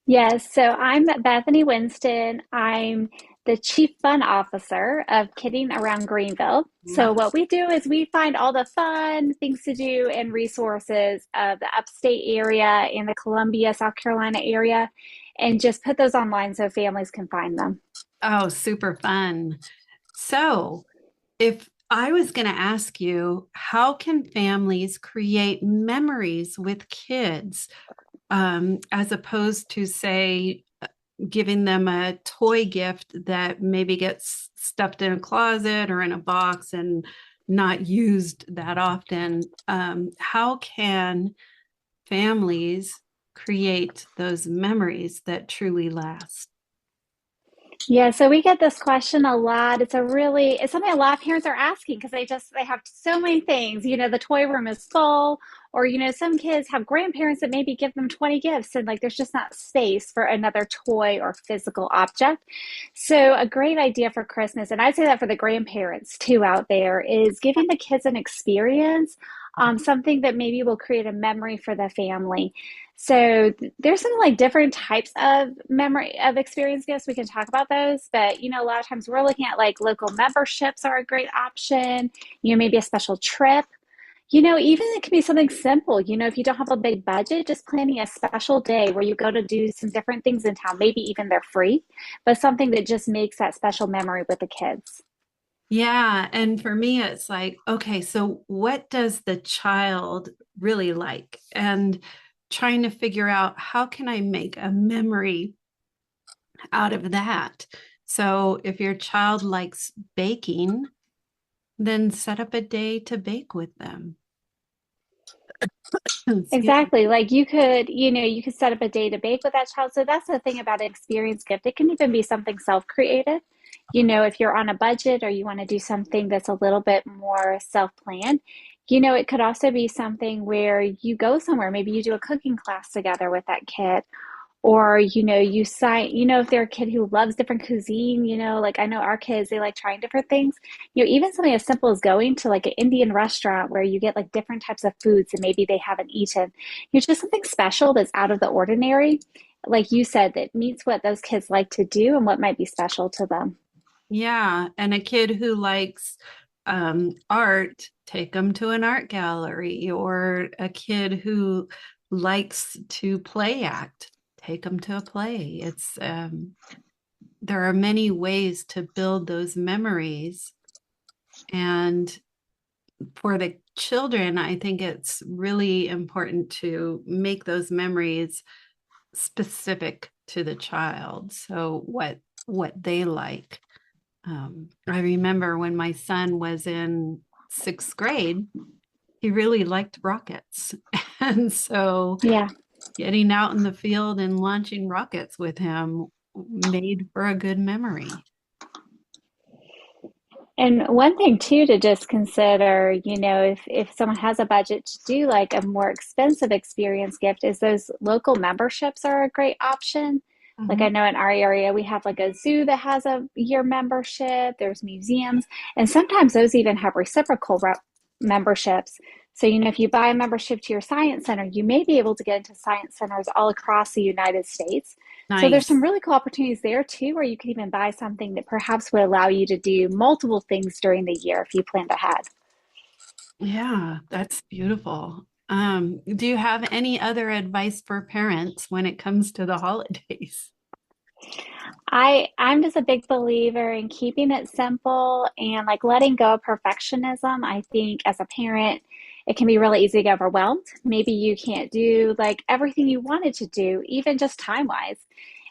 Yes, so I'm Bethany Winston. I'm the Chief Fun Officer of Kidding Around Greenville. So, Love. what we do is we find all the fun things to do and resources of the upstate area in the Columbia, South Carolina area, and just put those online so families can find them. Oh, super fun. So, if I was going to ask you, how can families create memories with kids as opposed to, say, giving them a toy gift that maybe gets stuffed in a closet or in a box and not used that often? How can families create those memories that truly last? Yeah, so we get this question a lot. It's something a lot of parents are asking because they have so many things. The toy room is full, or some kids have grandparents that maybe give them 20 gifts and like there's just not space for another toy or physical object. So a great idea for Christmas, and I'd say that for the grandparents too out there, is giving the kids an experience, something that maybe will create a memory for the family. So there's some like different types of memory of experience gifts. We can talk about those, but a lot of times we're looking at like local memberships are a great option. Maybe a special trip. Even it can be something simple. If you don't have a big budget, just planning a special day where you go to do some different things in town. Maybe even they're free, but something that just makes that special memory with the kids. Yeah. And for me, it's like, okay, so what does the child really like? And trying to figure out how can I make a memory out of that? So if your child likes baking, then set up a day to bake with them. Excuse me. Exactly. Like you could set up a day to bake with that child. So that's the thing about an experience gift. It can even be something self-created. If you're on a budget or you want to do something that's a little bit more self-planned, it could also be something where you go somewhere. Maybe you do a cooking class together with that kid, or you sign, if they're a kid who loves different cuisine, like I know our kids, they like trying different things. Even something as simple as going to like an Indian restaurant where you get like different types of foods that maybe they haven't eaten. Just something special that's out of the ordinary, like you said, that meets what those kids like to do and what might be special to them. Yeah. And a kid who likes art, take them to an art gallery, or a kid who likes to play act, take them to a play. There are many ways to build those memories. And for the children, I think it's really important to make those memories specific to the child. So what they like. I remember when my son was in sixth grade, he really liked rockets. And so Yeah. getting out in the field and launching rockets with him made for a good memory. And one thing too to just consider, if someone has a budget to do like a more expensive experience gift, is those local memberships are a great option. Like Mhm. I know in our area we have like a zoo that has a year membership, there's museums, and sometimes those even have reciprocal memberships. So, if you buy a membership to your science center, you may be able to get into science centers all across the United States. So there's some Nice. really cool opportunities there too, where you could even buy something that perhaps would allow you to do multiple things during the year if you planned ahead. Yeah, that's beautiful. Do you have any other advice for parents when it comes to the holidays? I'm just a big believer in keeping it simple and like letting go of perfectionism. I think as a parent, it can be really easy to get overwhelmed. Maybe you can't do like everything you wanted to do, even just time wise.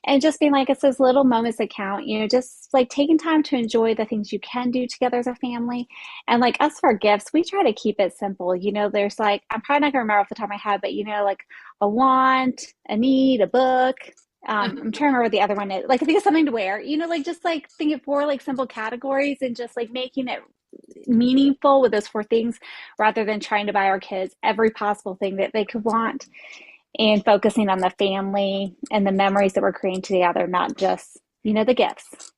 And just being like, it's those little moments that count, just like taking time to enjoy the things you can do together as a family. And like us for gifts, we try to keep it simple. There's like, I'm probably not gonna remember off the top of my head, but like a want, a need, a book, I'm trying to remember what the other one is. Like I think it's something to wear. Like just like think of four like simple categories and just like making it meaningful with those four things rather than trying to buy our kids every possible thing that they could want and focusing on the family and the memories that we're creating together, not just, the gifts.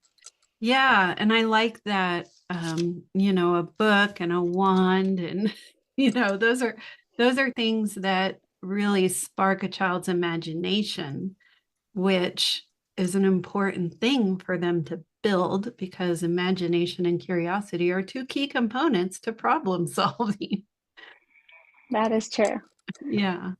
Yeah, and I like that a book and a wand and those are things that really spark a child's imagination which is an important thing for them to build because imagination and curiosity are two key components to problem solving. That is true. Yeah.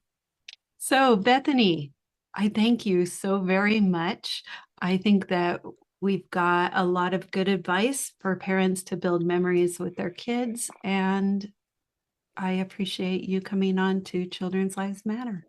So, Bethany, I thank you so very much. I think that we've got a lot of good advice for parents to build memories with their kids, and I appreciate you coming on to Children's Lives Matter.